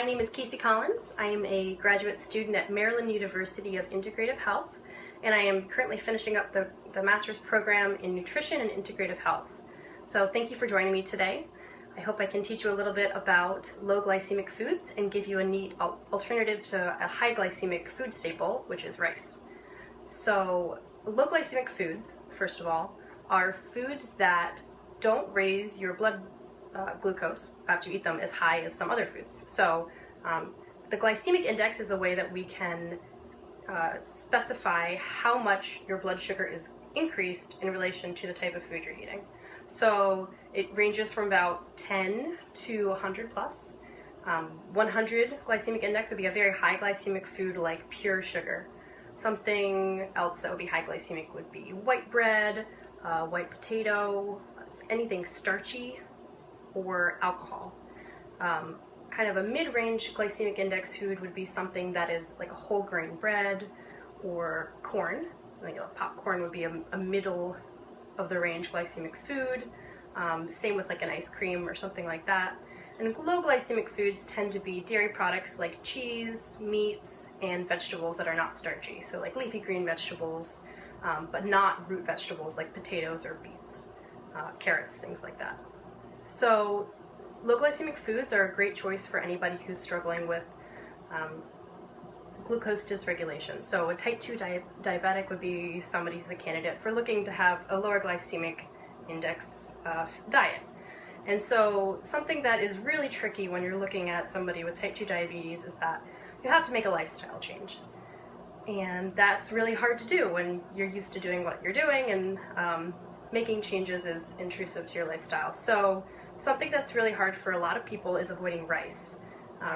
My name is Casey Collins. I am a graduate student at Maryland University of Integrative Health, and I am currently finishing up the master's program in nutrition and integrative health. So thank you for joining me today. I hope I can teach you a little bit about low glycemic foods and give you a neat alternative to a high glycemic food staple, which is rice. So low glycemic foods, first of all, are foods that don't raise your blood glucose after you eat them as high as some other foods. So the glycemic index is a way that we can specify how much your blood sugar is increased in relation to the type of food you're eating. So it ranges from about 10 to 100 plus. 100 glycemic index would be a very high glycemic food like pure sugar. Something else that would be high glycemic would be white bread, white potato, anything starchy, or alcohol. Kind of a mid-range glycemic index food would be something that is like a whole grain bread or corn. Popcorn would be a middle of the range glycemic food. Same with like an ice cream or something like that. And low glycemic foods tend to be dairy products like cheese, meats, and vegetables that are not starchy. So like leafy green vegetables, but not root vegetables like potatoes or beets, carrots, things like that. So low glycemic foods are a great choice for anybody who's struggling with glucose dysregulation. So a type 2 diabetic would be somebody who's a candidate for looking to have a lower glycemic index diet. And so something that is really tricky when you're looking at somebody with type 2 diabetes is that you have to make a lifestyle change. And that's really hard to do when you're used to doing what you're doing, and making changes is intrusive to your lifestyle. So something that's really hard for a lot of people is avoiding rice.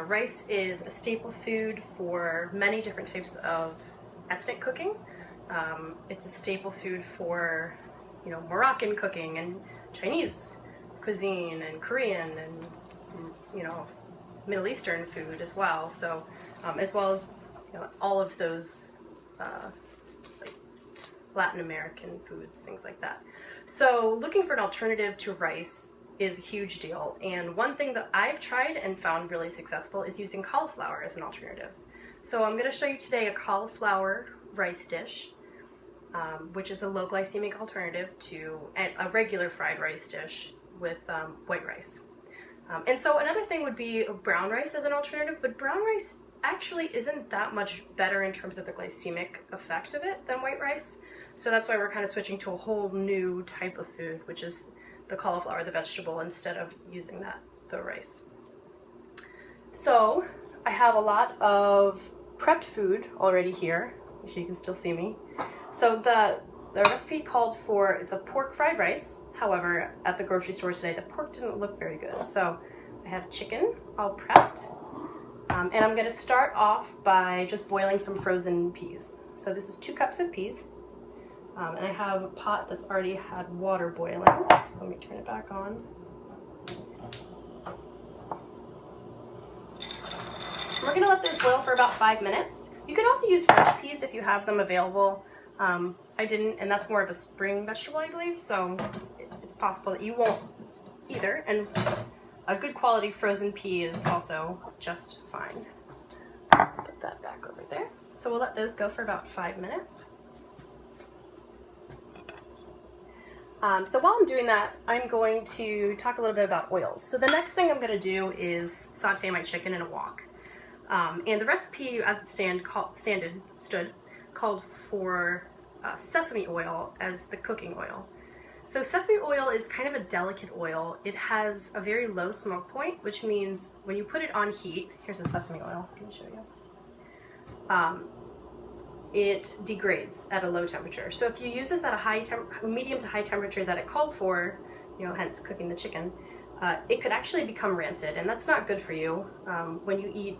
Rice is a staple food for many different types of ethnic cooking. It's a staple food for, Moroccan cooking and Chinese cuisine and Korean and, Middle Eastern food as well. So, as well as, all of those, like Latin American foods, things like that. So looking for an alternative to rice is a huge deal, and one thing that I've tried and found really successful is using cauliflower as an alternative. So I'm going to show you today a cauliflower rice dish, which is a low glycemic alternative to a regular fried rice dish with white rice. And so another thing would be brown rice as an alternative, but brown rice actually isn't that much better in terms of the glycemic effect of it than white rice. So that's why we're kind of switching to a whole new type of food, which is the cauliflower, the vegetable, instead of using the rice. So I have a lot of prepped food already here, which you can still see me. So the recipe called for, it's a pork fried rice. However, at the grocery store today, the pork didn't look very good. So I have chicken all prepped. And I'm going to start off by just boiling some frozen peas. So this is 2 cups of peas. And I have a pot that's already had water boiling. So let me turn it back on. We're going to let this boil for about 5 minutes. You could also use fresh peas if you have them available. I didn't, and that's more of a spring vegetable, I believe. So it's possible that you won't either. And a good quality frozen pea is also just fine. Put that back over there. So we'll let those go for about 5 minutes. So while I'm doing that, I'm going to talk a little bit about oils. So the next thing I'm going to do is saute my chicken in a wok. And the recipe, as it stood, called for sesame oil as the cooking oil. So sesame oil is kind of a delicate oil. It has a very low smoke point, which means when you put it on heat, here's the sesame oil, let me show you. It degrades at a low temperature. So if you use this at a medium to high temperature that it called for, hence cooking the chicken, it could actually become rancid, and that's not good for you. When you eat,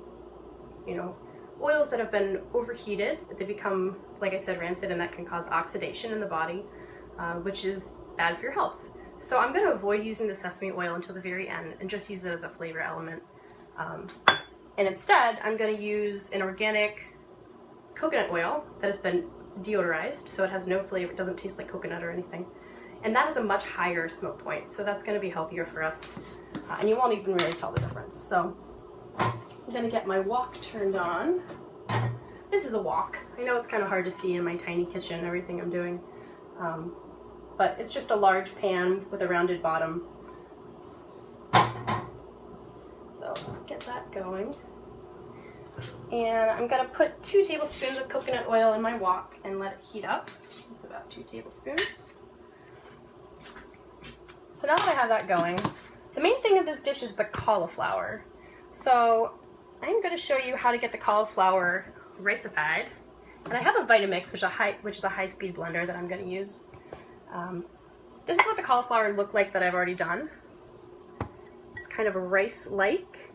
oils that have been overheated, they become, like I said, rancid, and that can cause oxidation in the body, which is bad for your health. So I'm going to avoid using the sesame oil until the very end and just use it as a flavor element. And instead, I'm going to use an organic coconut oil that has been deodorized, so it has no flavor, it doesn't taste like coconut or anything. And that is a much higher smoke point, so that's going to be healthier for us. And you won't even really tell the difference. So gonna get my wok turned on. This is a wok. I know it's kind of hard to see in my tiny kitchen and everything I'm doing, but it's just a large pan with a rounded bottom. So get that going. And I'm gonna put 2 tablespoons of coconut oil in my wok and let it heat up. It's about 2 tablespoons. So now that I have that going, the main thing of this dish is the cauliflower. So I'm going to show you how to get the cauliflower racified. And I have a Vitamix, which is a high-speed blender that I'm going to use. This is what the cauliflower looked like that I've already done. It's kind of a rice-like.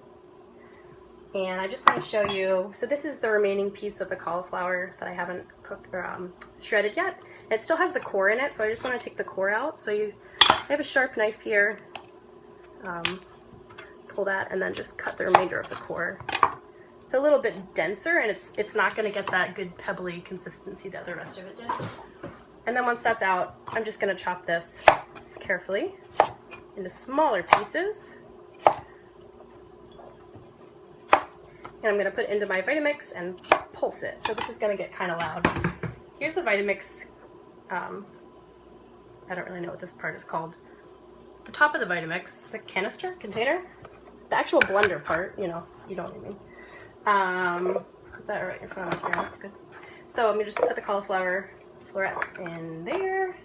And I just want to show you, so this is the remaining piece of the cauliflower that I haven't cooked or shredded yet. It still has the core in it, so I just want to take the core out. So I have a sharp knife here. Pull that and then just cut the remainder of the core. It's a little bit denser and it's not going to get that good pebbly consistency that the rest of it did. And then once that's out, I'm just going to chop this carefully into smaller pieces. And I'm going to put it into my Vitamix and pulse it. So this is going to get kind of loud. Here's the Vitamix. I don't really know what this part is called. The top of the Vitamix, the canister, container, the actual blender part, you know what I mean. Put that right in front of me here, that's good. So I'm just gonna put the cauliflower florets in there.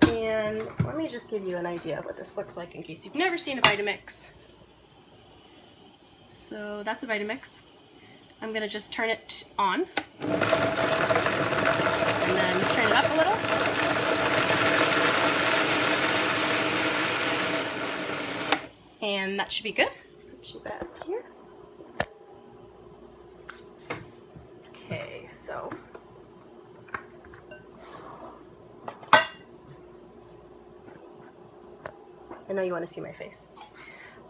And let me just give you an idea of what this looks like in case you've never seen a Vitamix. So that's a Vitamix. I'm gonna just turn it on. And then turn it up a little. And that should be good. Put you back here. Okay, so. I know you want to see my face.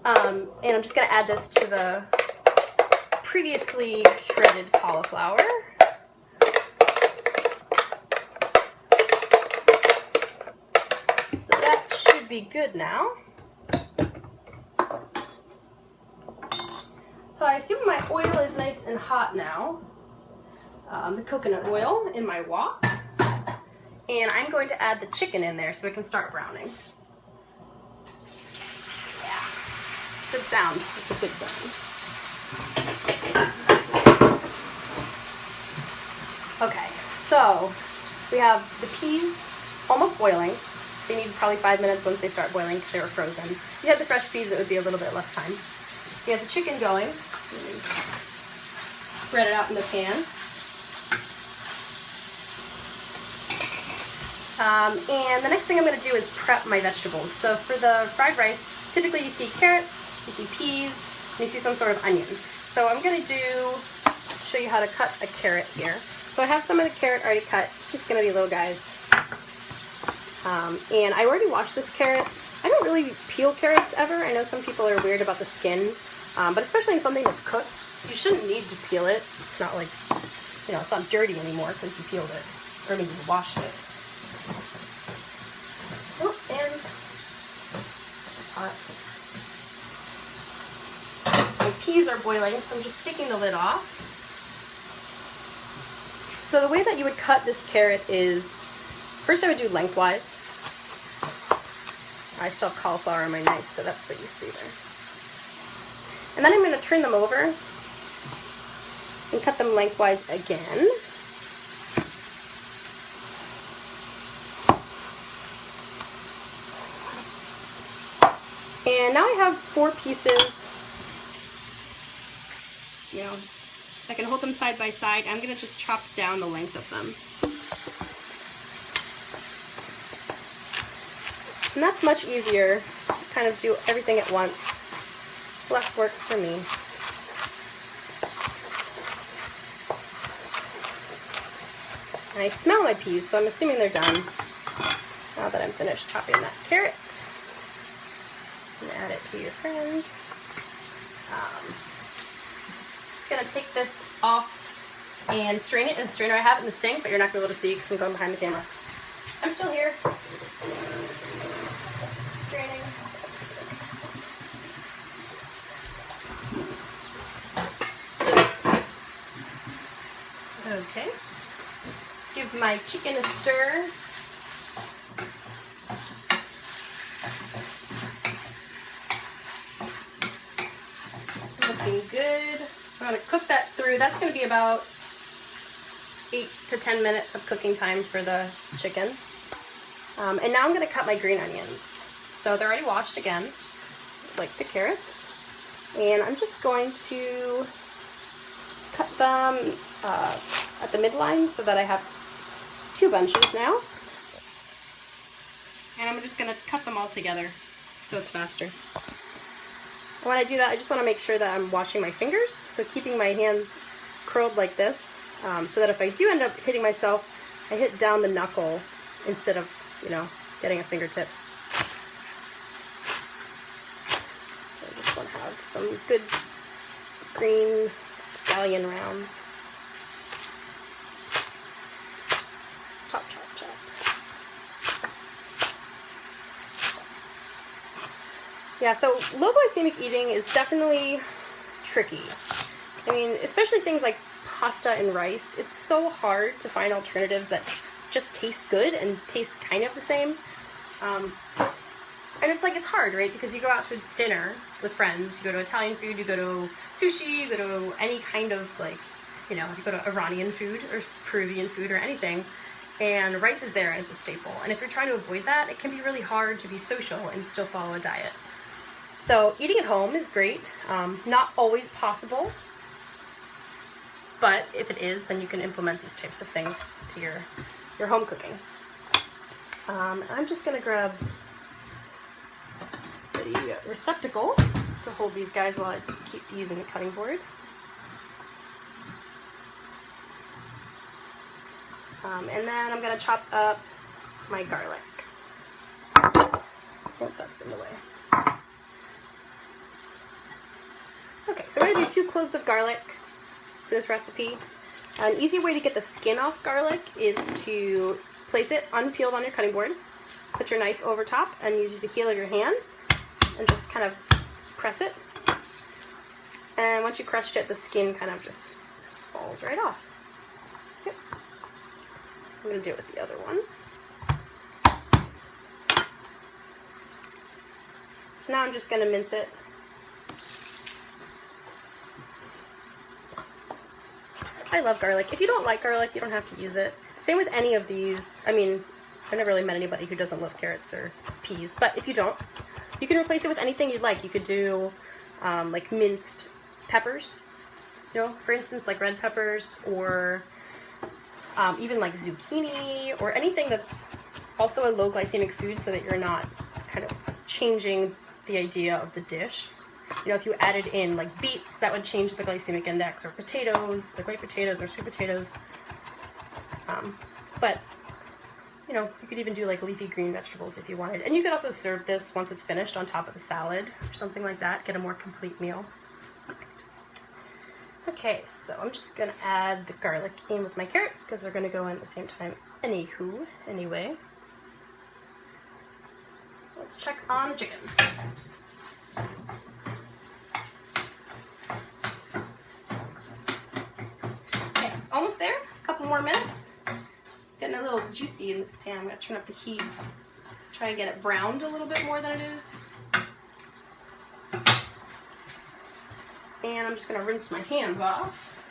And I'm just going to add this to the previously shredded cauliflower. So that should be good now. So I assume my oil is nice and hot now. The coconut oil in my wok. And I'm going to add the chicken in there so it can start browning. Yeah. Good sound. It's a good sound. Okay, so we have the peas almost boiling. They need probably 5 minutes once they start boiling because they were frozen. If you had the fresh peas, it would be a little bit less time. We have the chicken going. Spread it out in the pan. And the next thing I'm going to do is prep my vegetables. So for the fried rice, typically you see carrots, you see peas, and you see some sort of onion. So I'm going to show you how to cut a carrot here. So I have some of the carrot already cut. It's just going to be little guys. And I already washed this carrot. I don't really peel carrots ever. I know some people are weird about the skin, but especially in something that's cooked, you shouldn't need to peel it. It's not like, it's not dirty anymore because you peeled it, or maybe you washed it. Oh, and it's hot. My peas are boiling, so I'm just taking the lid off. So the way that you would cut this carrot is, first I would do lengthwise. I still have cauliflower on my knife, so that's what you see there. And then I'm going to turn them over and cut them lengthwise again. And now I have 4 pieces. I can hold them side by side. I'm going to just chop down the length of them. And that's much easier. Kind of do everything at once. Less work for me. And I smell my peas, so I'm assuming they're done. Now that I'm finished chopping that carrot, I'm going to add it to your friend. I'm going to take this off and strain it in a strainer I have in the sink, but you're not going to be able to see because I'm going behind the camera. I'm still here. Straining. Okay. Give my chicken a stir. Looking good. I'm going to cook that through. That's going to be about 8 to 10 minutes of cooking time for the chicken. And now I'm going to cut my green onions. So they're already washed again, like the carrots. And I'm just going to cut them at the midline so that I have 2 bunches now. And I'm just going to cut them all together so it's faster. And when I do that, I just want to make sure that I'm washing my fingers, so keeping my hands curled like this, so that if I do end up hitting myself, I hit down the knuckle instead of, you know, getting a fingertip. So I just want to have some good green scallion rounds. Chop, chop, chop. Yeah, so low glycemic eating is definitely tricky. I mean, especially things like pasta and rice. It's so hard to find alternatives that just taste good and taste kind of the same. And it's like, it's hard, right? Because you go out to dinner with friends, you go to Italian food, you go to sushi, you go to any kind of, like, you know, you go to Iranian food or Peruvian food or anything, and rice is there and it's a staple. And if you're trying to avoid that, it can be really hard to be social and still follow a diet. So eating at home is great. Not always possible, but if it is, then you can implement these types of things to your home cooking. I'm just gonna grab the receptacle to hold these guys while I keep using the cutting board. And then I'm gonna chop up my garlic. Oh, that's in the way. Okay, so we're going to do 2 cloves of garlic for this recipe. An easy way to get the skin off garlic is to place it unpeeled on your cutting board, put your knife over top, and use the heel of your hand and just kind of press it. And once you crushed it, the skin kind of just falls right off. Yep. I'm going to do it with the other one. Now I'm just going to mince it. I love garlic. If you don't like garlic, you don't have to use it. Same with any of these. I mean, I've never really met anybody who doesn't love carrots or peas, but if you don't, you can replace it with anything you'd like. You could do like minced peppers, you know, for instance, like red peppers, or even like zucchini, or anything that's also a low glycemic food, so that you're not kind of changing the idea of the dish. You know, if you added in like beets, that would change the glycemic index, or potatoes, like white potatoes or sweet potatoes. But, you know, you could even do like leafy green vegetables if you wanted. And you could also serve this once it's finished on top of a salad or something like that, get a more complete meal. Okay, so I'm just going to add the garlic in with my carrots because they're going to go in at the same time anyway. Let's check on the chicken. Okay, it's almost there. A couple more minutes. It's getting a little juicy in this pan. I'm going to turn up the heat. Try and get it browned a little bit more than it is. And I'm just going to rinse my hands off.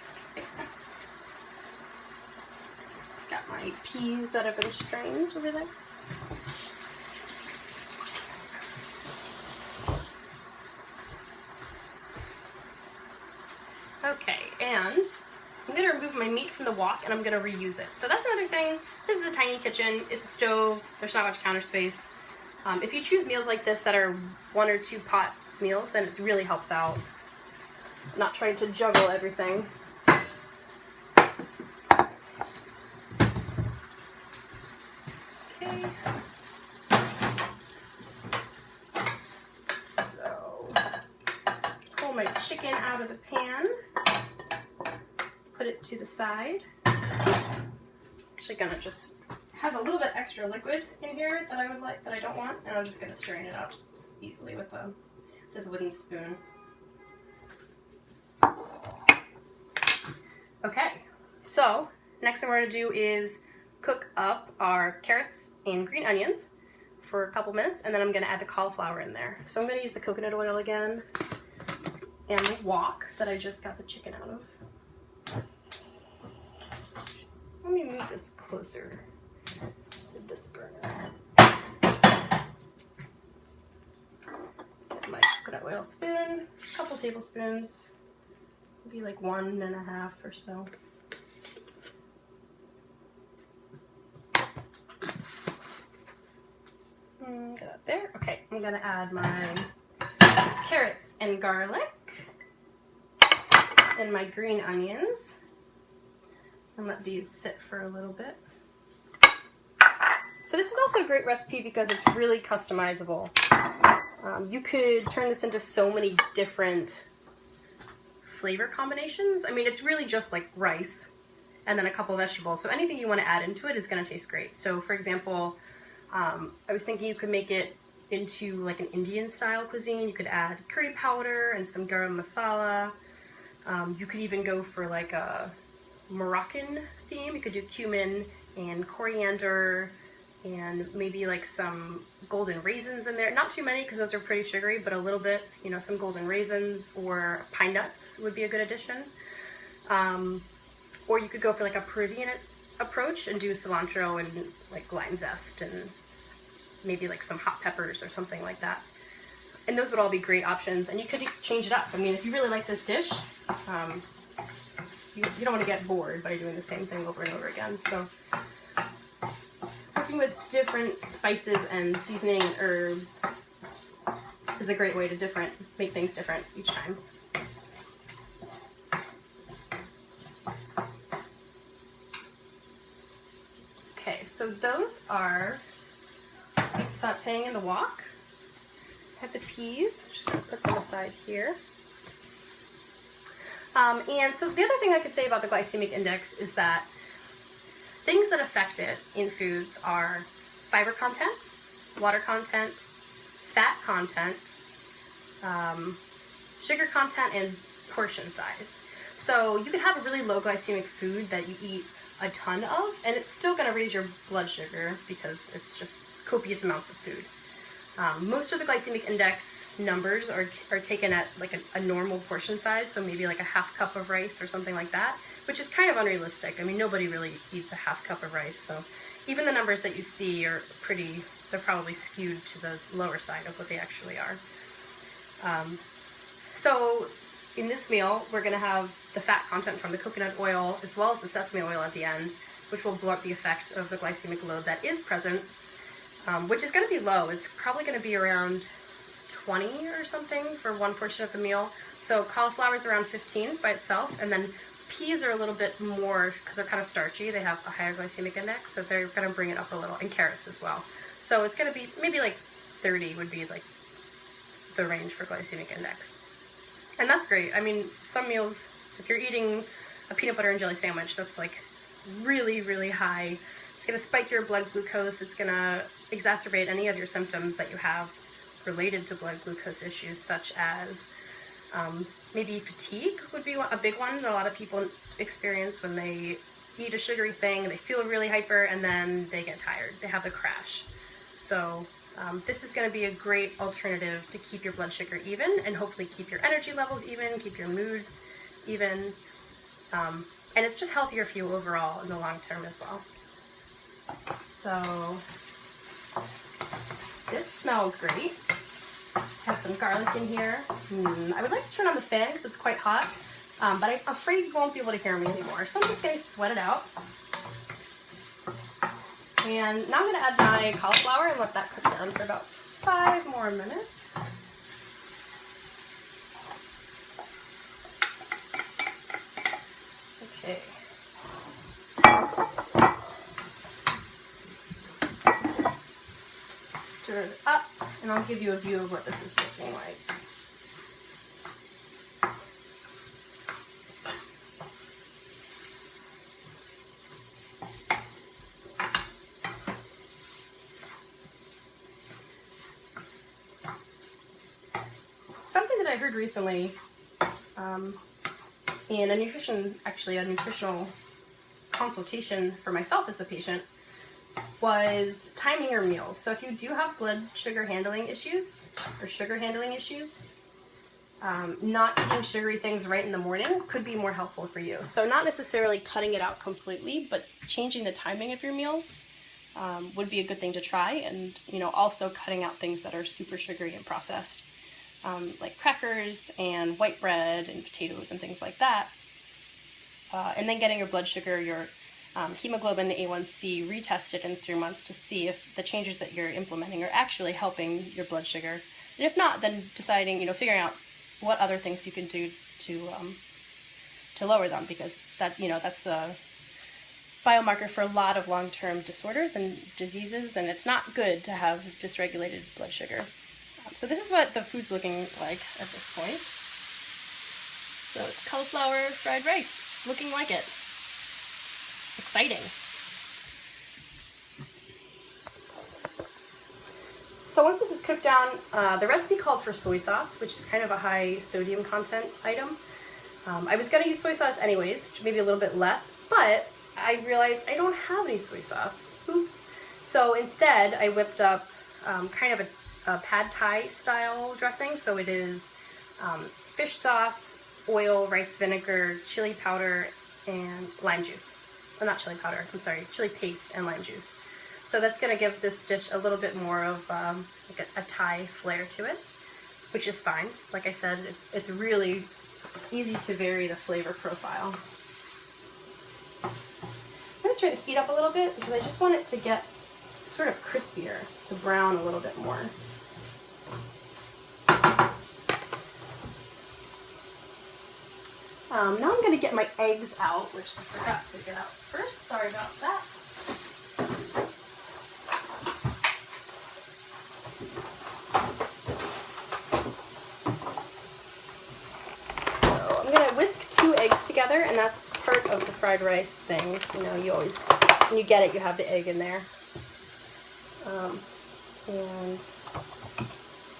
Got my peas that have been strained over there. Okay, and I'm going to remove my meat from the wok and I'm going to reuse it. So that's another thing. This is a tiny kitchen. It's a stove. There's not much counter space. If you choose meals like this that are 1 or 2 pot meals, then it really helps out. Not trying to juggle everything. Okay. So, pull my chicken out of the pan. Put it to the side. Actually gonna just, has a little bit extra liquid in here that I would like, that I don't want, and I'm just gonna strain it out easily with this wooden spoon. Okay, so next thing we're going to do is cook up our carrots and green onions for a couple minutes, and then I'm going to add the cauliflower in there. So I'm going to use the coconut oil again and the wok that I just got the chicken out of. Let me move this closer to this burner. Get my coconut oil spoon, a couple tablespoons, maybe like 1.5 or so. Get that there. Okay, I'm gonna add my carrots and garlic and my green onions and let these sit for a little bit. So this is also a great recipe because it's really customizable. You could turn this into so many different flavor combinations. I mean, it's really just like rice and then a couple of vegetables. So anything you want to add into it is going to taste great. So for example, I was thinking you could make it into like an Indian style cuisine. You could add curry powder and some garam masala. You could even go for like a Moroccan theme. You could do cumin and coriander and maybe like some golden raisins in there. Not too many because those are pretty sugary, but a little bit, you know, some golden raisins or pine nuts would be a good addition. Or you could go for like a Peruvian approach and do cilantro and like lime zest and maybe like some hot peppers or something like that. And those would all be great options, and you could change it up. I mean, if you really like this dish, you don't want to get bored by doing the same thing over and over again. So working with different spices and seasoning and herbs is a great way to make things different each time. Okay, so those are sauteing in the wok. I have the peas. I'm just going to put them aside here. And so the other thing I could say about the glycemic index is that things that affect it in foods are fiber content, water content, fat content, sugar content, and portion size. So you can have a really low glycemic food that you eat a ton of, and it's still going to raise your blood sugar because it's just copious amounts of food. Most of the glycemic index numbers are taken at like a normal portion size, so maybe like a half cup of rice or something like that, which is kind of unrealistic. I mean, nobody really eats a half cup of rice, so even the numbers that you see are they're probably skewed to the lower side of what they actually are. So in this meal, we're going to have the fat content from the coconut oil as well as the sesame oil at the end, which will blunt the effect of the glycemic load that is present, which is going to be low. It's probably going to be around 20 or something for one portion of the meal. So cauliflower is around 15 by itself, and then peas are a little bit more because they're kind of starchy. They have a higher glycemic index, so they're going to bring it up a little, and carrots as well. So it's going to be maybe like 30 would be like the range for glycemic index. And that's great. I mean, some meals, if you're eating a peanut butter and jelly sandwich, that's like really, really high. It's going to spike your blood glucose. It's going to exacerbate any of your symptoms that you have related to blood glucose issues, such as maybe fatigue would be a big one that a lot of people experience when they eat a sugary thing. They feel really hyper and then they get tired. They have a crash. So this is going to be a great alternative to keep your blood sugar even and hopefully keep your energy levels even, keep your mood even. And it's just healthier for you overall in the long term as well. So this smells great. Have some garlic in here. I would like to turn on the fan because it's quite hot, but I'm afraid you won't be able to hear me anymore. So I'm just going to sweat it out. And now I'm going to add my cauliflower and let that cook down for about 5 more minutes. Okay. Stir it up, and I'll give you a view of what this is looking like. Something that I heard recently in a nutritional consultation for myself as the patient was timing your meals. So if you do have blood sugar handling issues or sugar handling issues, not eating sugary things right in the morning could be more helpful for you. So not necessarily cutting it out completely, but changing the timing of your meals would be a good thing to try. And, you know, also cutting out things that are super sugary and processed, like crackers and white bread and potatoes and things like that. And then getting your blood sugar, your hemoglobin A1C retested in 3 months to see if the changes that you're implementing are actually helping your blood sugar. And if not, then deciding, you know, figuring out what other things you can do to lower them, because that, you know, that's the biomarker for a lot of long-term disorders and diseases, and it's not good to have dysregulated blood sugar. So this is what the food's looking like at this point. So it's cauliflower fried rice, looking like it. Exciting. So once this is cooked down, the recipe calls for soy sauce, which is kind of a high sodium content item. I was going to use soy sauce anyways, maybe a little bit less, but I realized I don't have any soy sauce. Oops. So instead, I whipped up kind of a pad thai style dressing. So it is fish sauce, oil, rice vinegar, chili powder, and lime juice. Well, not chili powder, I'm sorry, chili paste and lime juice. So that's going to give this dish a little bit more of like a Thai flair to it, which is fine. Like I said, it's really easy to vary the flavor profile. I'm going to turn the heat up a little bit because I just want it to get sort of crispier, to brown a little bit more. Now I'm going to get my eggs out, which I forgot to get out first. Sorry about that. So I'm going to whisk 2 eggs together, and that's part of the fried rice thing. You know, you always, when you get it, you have the egg in there. And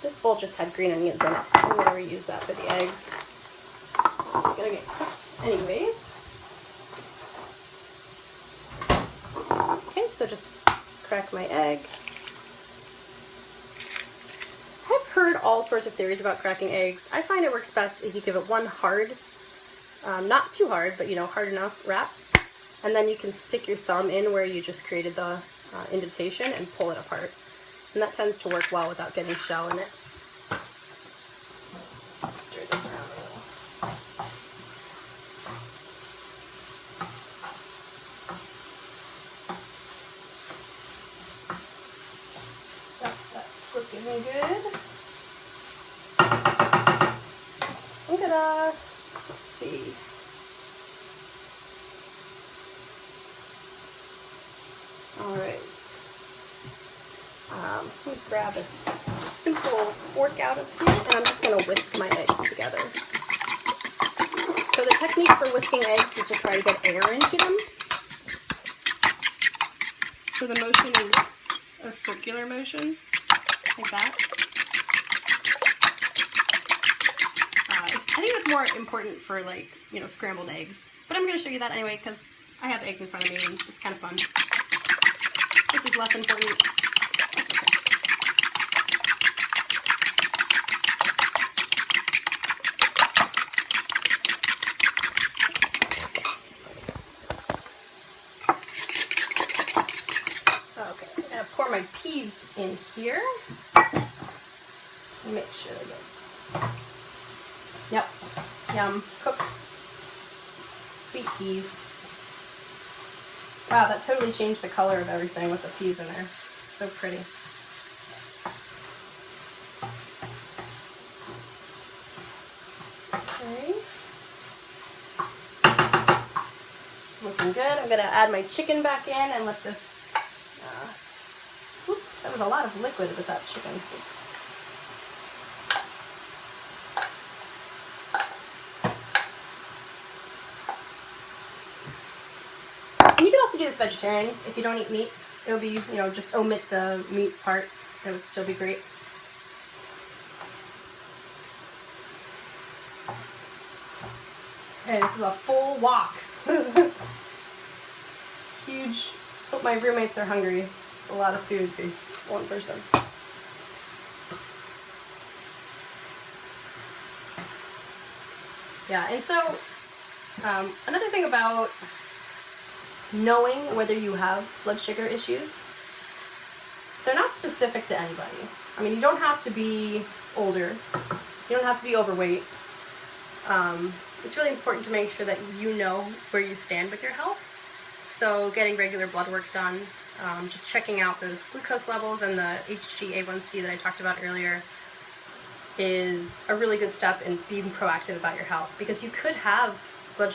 this bowl just had green onions in it, so I'm going to reuse that for the eggs. They're going to get cooked anyways. Okay, so just crack my egg. I've heard all sorts of theories about cracking eggs. I find it works best if you give it one hard, not too hard, but you know, hard enough wrap, and then you can stick your thumb in where you just created the indentation and pull it apart. And that tends to work well without getting shell in it. Stir this around a little. That's looking good. Ta-da! Let's see. All right. Let me grab a simple fork out of here, and I'm just going to whisk my eggs together. So the technique for whisking eggs is to try to get air into them. So the motion is a circular motion, like that. I think it's more important for, like, you know, scrambled eggs. But I'm going to show you that anyway because I have eggs in front of me and it's kind of fun. This is less important. That's okay. Okay, I'm going to pour my peas in here. Make sure they get... Yep, yum, cooked sweet peas. Wow, that totally changed the color of everything with the peas in there. So pretty. Okay. It's looking good. I'm going to add my chicken back in and let this... oops, that was a lot of liquid with that chicken. Oops. And you can also do this vegetarian if you don't eat meat. It would be, you know, just omit the meat part. That would still be great. Okay, this is a full wok. huge, hope my roommates are hungry. A lot of food for one person. Yeah, and so another thing about knowing whether you have blood sugar issues, they're not specific to anybody. I mean, you don't have to be older. You don't have to be overweight. It's really important to make sure that you know where you stand with your health. So getting regular blood work done, just checking out those glucose levels and the HbA1c that I talked about earlier is a really good step in being proactive about your health, because you could have blood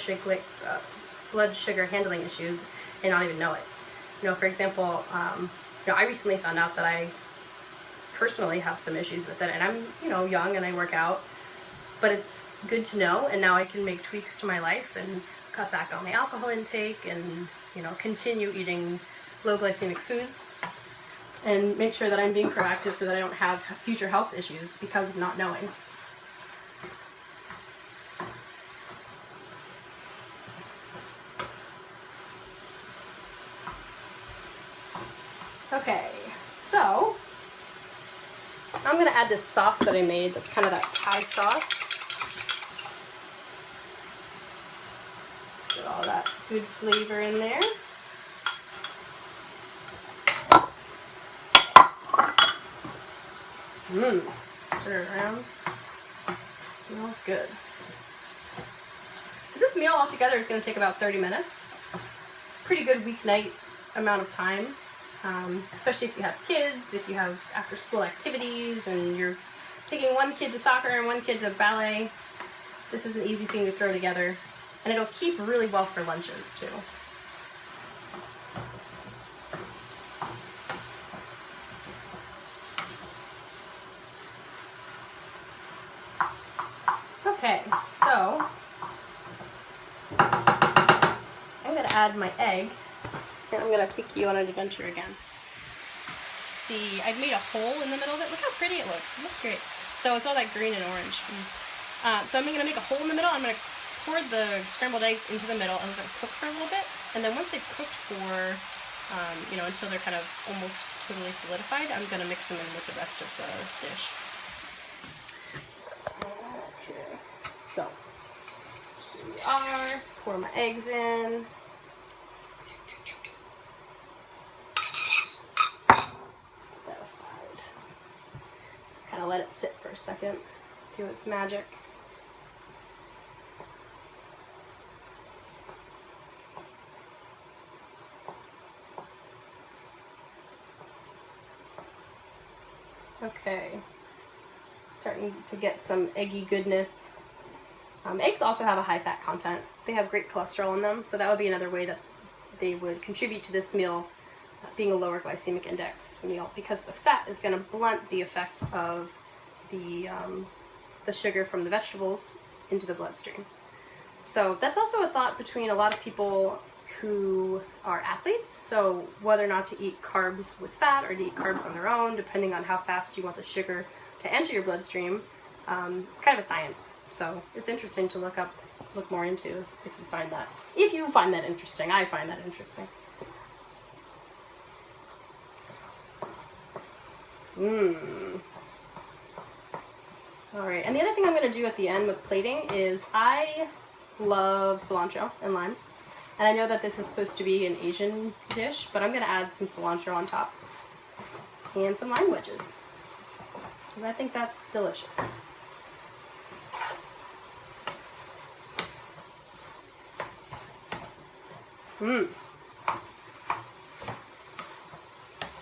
sugar handling issues and not even know it. You know, for example, I recently found out that I personally have some issues with it, and I'm, young and I work out, but it's good to know, and now I can make tweaks to my life and cut back on my alcohol intake and, continue eating low glycemic foods and make sure that I'm being proactive so that I don't have future health issues because of not knowing. Okay, so I'm going to add this sauce that I made that's kind of that Thai sauce. Get all that good flavor in there. Stir it around. Smells good. So this meal altogether is going to take about 30 minutes. It's a pretty good weeknight amount of time, especially if you have kids, if you have after-school activities, and you're taking one kid to soccer and one kid to ballet. This is an easy thing to throw together, and it'll keep really well for lunches too. Okay, so I'm going to add my egg, and I'm going to take you on an adventure again. To see, I've made a hole in the middle of it. Look how pretty it looks. It looks great. So it's all that green and orange. So I'm going to make a hole in the middle. I'm going to pour the scrambled eggs into the middle, and I'm going to cook for a little bit. And then once they've cooked for, until they're kind of almost totally solidified, I'm going to mix them in with the rest of the dish. So, here we are, pour my eggs in. Put that aside. Kind of let it sit for a second, do its magic. Okay, starting to get some eggy goodness. Eggs also have a high fat content. They have great cholesterol in them, so that would be another way that they would contribute to this meal being a lower glycemic index meal, because the fat is going to blunt the effect of the sugar from the vegetables into the bloodstream. So that's also a thought between a lot of people who are athletes, so whether or not to eat carbs with fat or to eat carbs on their own, depending on how fast you want the sugar to enter your bloodstream. It's kind of a science, so it's interesting to look more into if you find that interesting. I find that interesting. Alright, and the other thing I'm going to do at the end with plating is I love cilantro and lime. And I know that this is supposed to be an Asian dish, but I'm going to add some cilantro on top and some lime wedges. And I think that's delicious.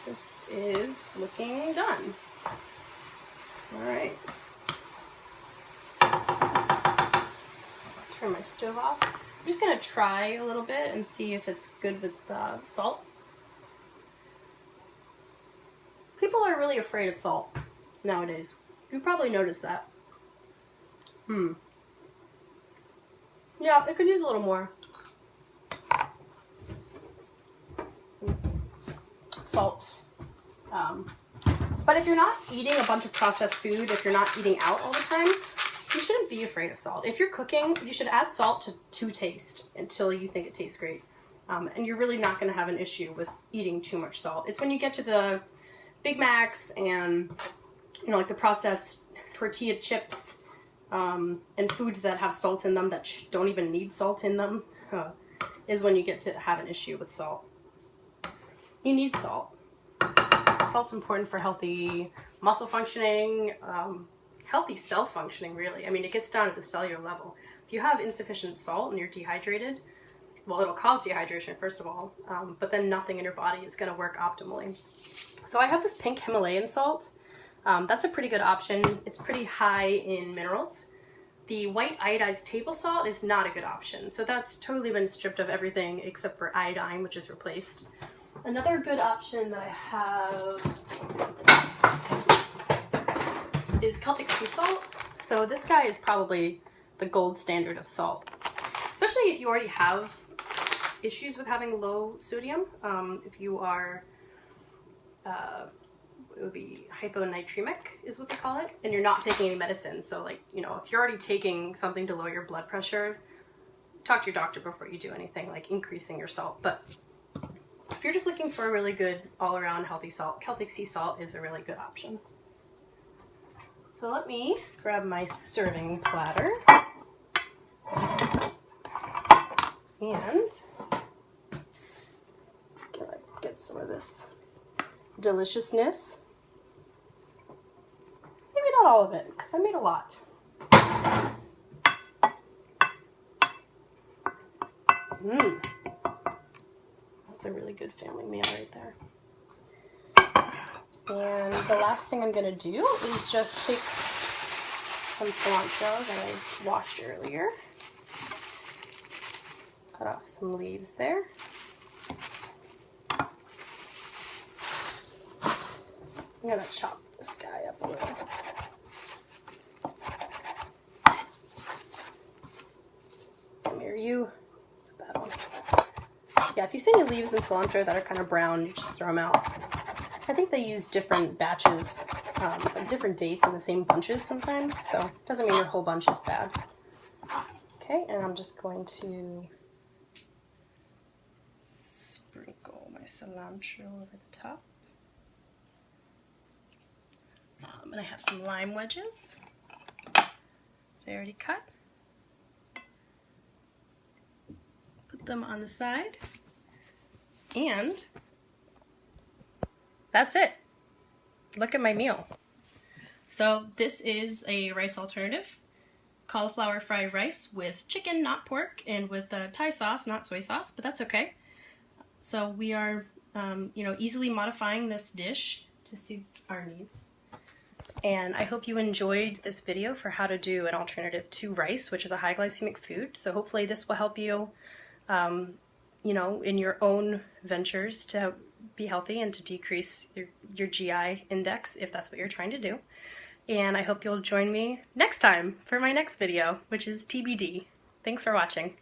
This is looking done. Alright. Turn my stove off. I'm just going to try a little bit and see if it's good with salt. People are really afraid of salt nowadays. You probably noticed that. Yeah, it could use a little more salt. But if you're not eating a bunch of processed food, if you're not eating out all the time, you shouldn't be afraid of salt. If you're cooking, you should add salt to taste until you think it tastes great. and you're really not going to have an issue with eating too much salt. It's when you get to the Big Macs and, you know, like the processed tortilla chips and foods that have salt in them that don't even need salt in them is when you get to have an issue with salt. You need salt. Salt's important for healthy muscle functioning, healthy cell functioning, really. I mean, it gets down to the cellular level. If you have insufficient salt and you're dehydrated, well, it'll cause dehydration, first of all, but then nothing in your body is going to work optimally. So I have this pink Himalayan salt. That's a pretty good option. It's pretty high in minerals. The white iodized table salt is not a good option. So that's totally been stripped of everything except for iodine, which is replaced. Another good option that I have is Celtic sea salt. So this guy is probably the gold standard of salt, especially if you already have issues with having low sodium. If you are, it would be hyponatremic is what they call it, and you're not taking any medicine. So like, you know, if you're already taking something to lower your blood pressure, talk to your doctor before you do anything like increasing your salt. But if you're just looking for a really good all-around healthy salt, Celtic sea salt is a really good option. So let me grab my serving platter and get some of this deliciousness. Maybe not all of it, because I made a lot. That's a really good family meal right there. And the last thing I'm going to do is just take some cilantro that I washed earlier. Cut off some leaves there. I'm going to chop this guy up a little. Come here, you. It's a bad one. Yeah, if you see any leaves in cilantro that are kind of brown, you just throw them out. I think they use different batches, different dates in the same bunches sometimes, so it doesn't mean your whole bunch is bad. Okay, and I'm just going to sprinkle my cilantro over the top. And I have some lime wedges that I already cut. Put them on the side, and that's it. Look at my meal. So this is a rice alternative. Cauliflower fried rice with chicken, not pork, and with Thai sauce, not soy sauce, but that's okay. So we are, you know, easily modifying this dish to suit our needs. And I hope you enjoyed this video for how to do an alternative to rice, which is a high glycemic food. So hopefully this will help you, you know, in your own ventures to be healthy and to decrease your GI index if that's what you're trying to do. And I hope you'll join me next time for my next video, which is TBD. Thanks for watching.